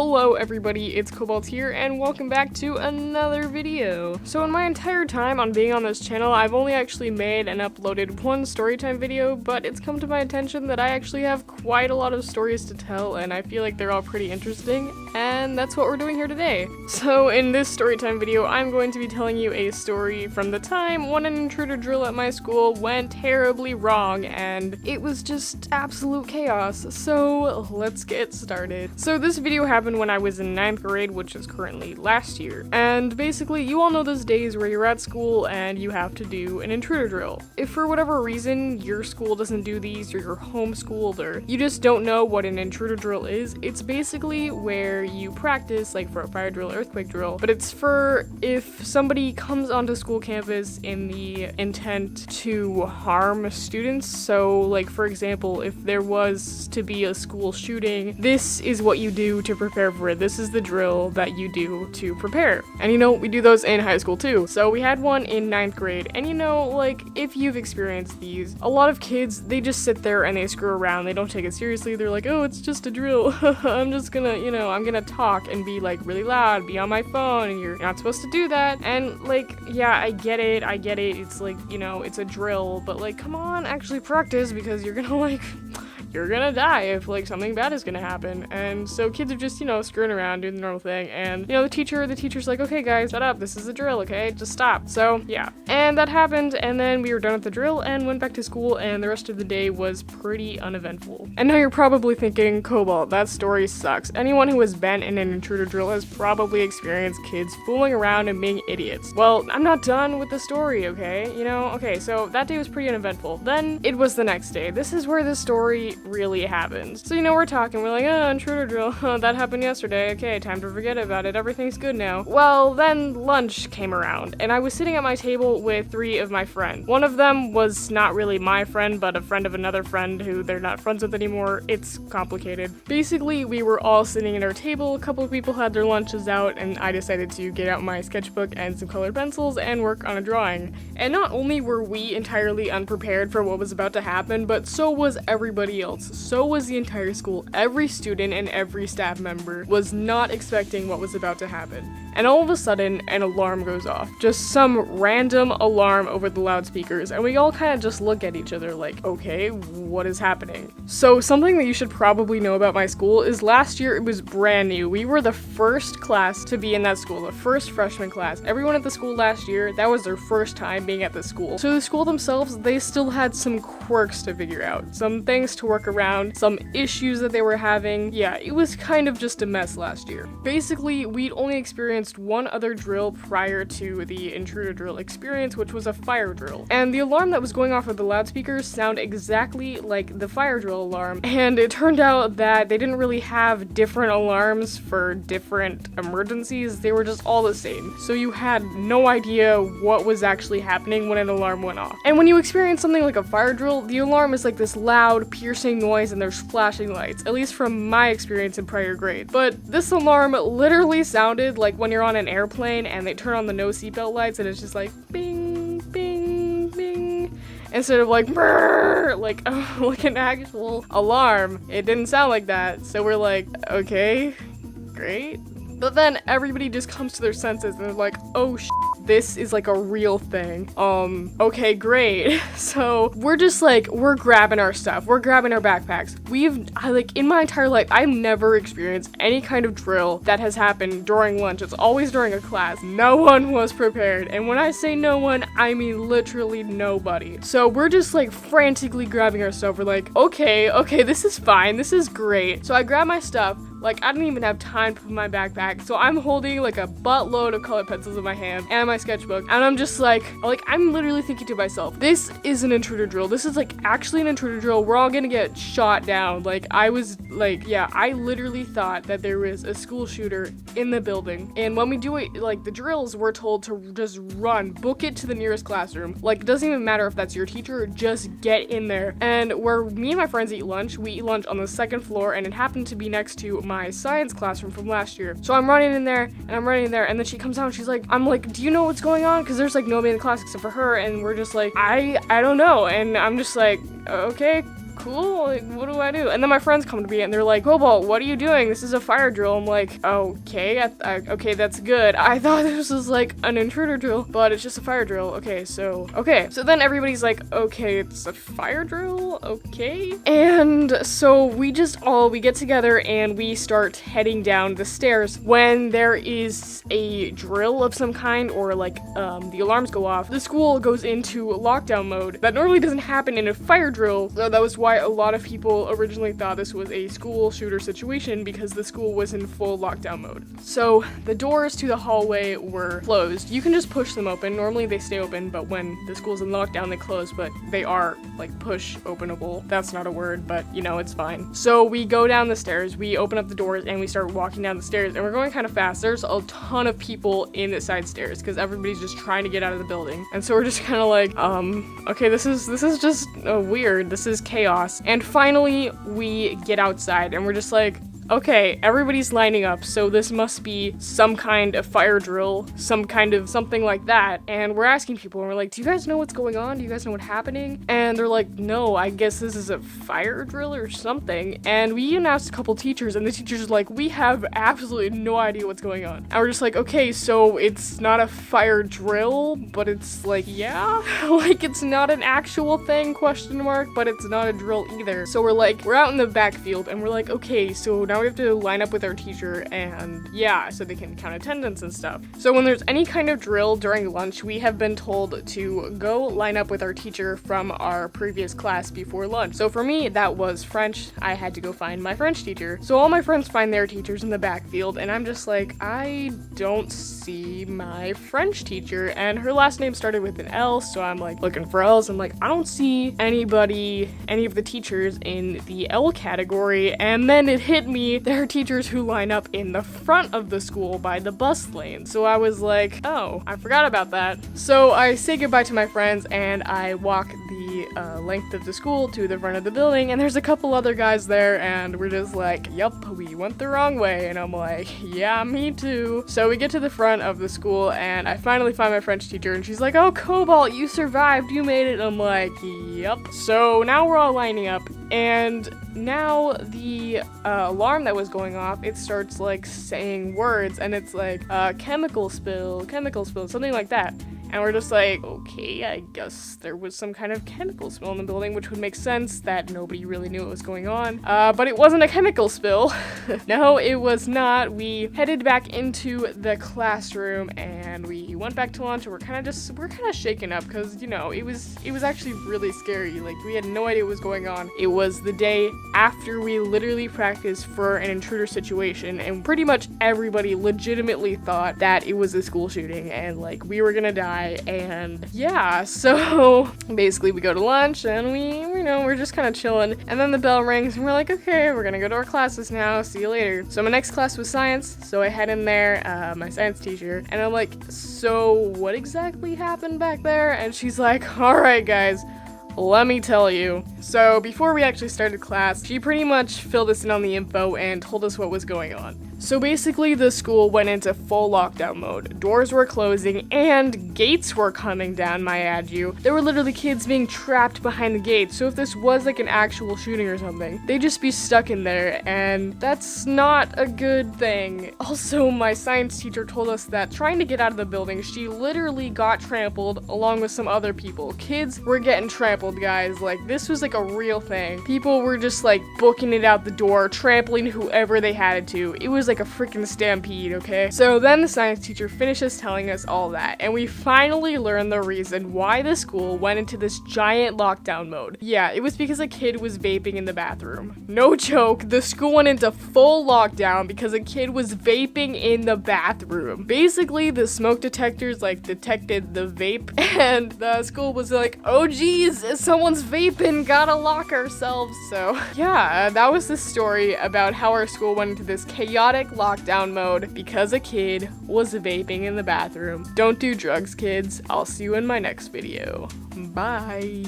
Hello everybody, it's Cobalt here, and welcome back to another video. So in my entire time on being on this channel, I've only actually made and uploaded one storytime video, but it's come to my attention that I actually have quite a lot of stories to tell, and I feel like they're all pretty interesting, and that's what we're doing here today. So in this storytime video, I'm going to be telling you a story from the time when an intruder drill at my school went terribly wrong, and it was just absolute chaos. So let's get started. So this video happened when I was in 9th grade, which is currently last year. And basically, you all know those days where you're at school and you have to do an intruder drill. If for whatever reason your school doesn't do these, or you're homeschooled, or you just don't know what an intruder drill is, it's basically where you practice, like for a fire drill, earthquake drill, but it's for if somebody comes onto school campus in the intent to harm students. So like for example, if there was to be a school shooting, this is what you do to prepare for it. This is the drill that you do to prepare. And you know, we do those in high school too. So we had one in 9th grade, and you know, like if you've experienced these, a lot of kids, they just sit there and they screw around. They don't take it seriously. They're like, oh, it's just a drill. I'm just gonna, you know, I'm gonna talk and be like really loud, be on my phone, and you're not supposed to do that. And like, yeah, I get it. It's like, you know, it's a drill, but like, come on, actually practice, because you're gonna like, you're gonna die if like something bad is gonna happen. And so kids are just, you know, screwing around, doing the normal thing, and you know, the teacher's like, okay guys, shut up, this is a drill, okay, just stop. So yeah, and that happened, and then we were done with the drill and went back to school, and the rest of the day was pretty uneventful. And now you're probably thinking, Cobalt, that story sucks. Anyone who has been in an intruder drill has probably experienced kids fooling around and being idiots. Well, I'm not done with the story, okay? You know, okay, so that day was pretty uneventful. Then it was the next day. This is where the story really happens. So, you know, we're talking, we're like, oh, intruder drill, that happened yesterday, okay, time to forget about it, everything's good now. Well, then lunch came around, and I was sitting at my table with 3 of my friends. One of them was not really my friend, but a friend of another friend who they're not friends with anymore. It's complicated. Basically, we were all sitting at our table, a couple of people had their lunches out, and I decided to get out my sketchbook and some colored pencils and work on a drawing. And not only were we entirely unprepared for what was about to happen, but so was everybody else. So was the entire school. Every student and every staff member was not expecting what was about to happen. And all of a sudden, an alarm goes off. Just some random alarm over the loudspeakers, and we all kind of just look at each other like, okay, what is happening? So something that you should probably know about my school is last year it was brand new. We were the first class to be in that school, the first freshman class. Everyone at the school last year, that was their first time being at the school. So the school themselves, they still had some quirks to figure out, some things to work around, some issues that they were having. Yeah, it was kind of just a mess last year. Basically, we'd only experienced one other drill prior to the intruder drill experience, which was a fire drill. And the alarm that was going off of the loudspeakers sounded exactly like the fire drill alarm. And it turned out that they didn't really have different alarms for different emergencies. They were just all the same. So you had no idea what was actually happening when an alarm went off. And when you experience something like a fire drill, the alarm is like this loud, piercing noise, and there's flashing lights, at least from my experience in prior grades. But this alarm literally sounded like when you're on an airplane and they turn on the no seatbelt lights and it's just like bing, bing, bing, instead of like brrr, like an actual alarm. It didn't sound like that. So we're like, okay, great. But then everybody just comes to their senses and they're like, oh this is like a real thing. Okay, great. So we're just like, we're grabbing our stuff. We're grabbing our backpacks. Like in my entire life, I've never experienced any kind of drill that has happened during lunch. It's always during a class. No one was prepared. And when I say no one, I mean literally nobody. So we're just like frantically grabbing our stuff. We're like, okay, this is fine. This is great. So I grab my stuff. Like, I didn't even have time to put my backpack, so I'm holding like a buttload of colored pencils in my hand and my sketchbook, and I'm just like I'm literally thinking to myself, this is an intruder drill. This is like actually an intruder drill. We're all gonna get shot down. Like, I was like, yeah, I literally thought that there was a school shooter in the building. And when we do it, like the drills, we're told to just run, book it to the nearest classroom. Like, it doesn't even matter if that's your teacher, just get in there. And where me and my friends eat lunch, we eat lunch on the 2nd floor, and it happened to be next to my science classroom from last year. So I'm running in there, and then she comes out and she's like, I'm like, do you know what's going on? Because there's like nobody in the class except for her, and we're just like, I don't know. And I'm just like, okay, cool, like, what do I do? And then my friends come to me and they're like, Cobalt, what are you doing? This is a fire drill. I'm like, okay, okay, that's good. I thought this was like an intruder drill, but it's just a fire drill. Okay, so then everybody's like, okay, it's a fire drill, okay. And so we get together and we start heading down the stairs when there is a drill of some kind, or like the alarms go off. The school goes into lockdown mode. That normally doesn't happen in a fire drill, so that was why a lot of people originally thought this was a school shooter situation, because the school was in full lockdown mode. So the doors to the hallway were closed. You can just push them open. Normally they stay open, but when the school's in lockdown they close, but they are like push openable. That's not a word, but you know, it's fine. So we go down the stairs, we open up the doors, and we start walking down the stairs, and we're going kind of fast. There's a ton of people in the side stairs because everybody's just trying to get out of the building. And so we're just kind of like, okay, this is just weird. This is chaos. And finally we get outside and we're just like, okay, everybody's lining up, so this must be some kind of fire drill, some kind of something like that. And we're asking people, and we're like, do you guys know what's going on? Do you guys know what's happening? And they're like, no, I guess this is a fire drill or something. And we even asked a couple teachers, and the teachers are like, we have absolutely no idea what's going on. And we're just like, okay, so it's not a fire drill, but it's like, yeah, like it's not an actual thing, question mark, but it's not a drill either. So we're like, we're out in the backfield, and we're like, okay, so now we have to line up with our teacher, and yeah, so they can count attendance and stuff. So when there's any kind of drill during lunch, we have been told to go line up with our teacher from our previous class before lunch. So for me, that was French. I had to go find my French teacher. So all my friends find their teachers in the backfield, and I'm just like, I don't see my French teacher, and her last name started with an L, so I'm like looking for L's. I'm like, I don't see any of the teachers in the L category. And then it hit me, there are teachers who line up in the front of the school by the bus lane. So I was like, oh, I forgot about that. So I say goodbye to my friends and I walk the length of the school to the front of the building, and there's a couple other guys there, and we're just like, yup, we went the wrong way. And I'm like, yeah, me too. So we get to the front of the school and I finally find my French teacher, and she's like, oh, Cobalt, you survived, you made it. And I'm like, yep. So now we're all lining up, and now the alarm that was going off, it starts like saying words, and it's like chemical spill, something like that. And we're just like, okay, I guess there was some kind of chemical spill in the building, which would make sense that nobody really knew what was going on. But it wasn't a chemical spill. No, it was not. We headed back into the classroom and we went back to lunch, and we're kind of shaken up because, you know, it was actually really scary. Like, we had no idea what was going on. It was the day after we literally practiced for an intruder situation, and pretty much everybody legitimately thought that it was a school shooting and like we were gonna die. And yeah, so basically we go to lunch and we're just kind of chilling, and then the bell rings and we're like, okay, we're gonna go to our classes now, see you later. So my next class was science, so I head in there, my science teacher, and I'm like, so what exactly happened back there? And she's like, all right guys, let me tell you. So before we actually started class, she pretty much filled us in on the info and told us what was going on. So basically the school went into full lockdown mode. Doors were closing and gates were coming down, my add you. There were literally kids being trapped behind the gates, so if this was like an actual shooting or something, they'd just be stuck in there, and that's not a good thing. Also, my science teacher told us that trying to get out of the building, she literally got trampled along with some other people. Kids were getting trampled, guys. Like, this was like a real thing. People were just like booking it out the door, trampling whoever they had to. It was like a freaking stampede, okay? So then the science teacher finishes telling us all that, and we finally learn the reason why the school went into this giant lockdown mode. Yeah, it was because a kid was vaping in the bathroom. No joke, the school went into full lockdown because a kid was vaping in the bathroom. Basically, the smoke detectors like detected the vape, and the school was like, oh geez, someone's vaping, gotta lock ourselves. So yeah, that was the story about how our school went into this chaotic lockdown mode because a kid was vaping in the bathroom. Don't do drugs, kids. I'll see you in my next video. Bye.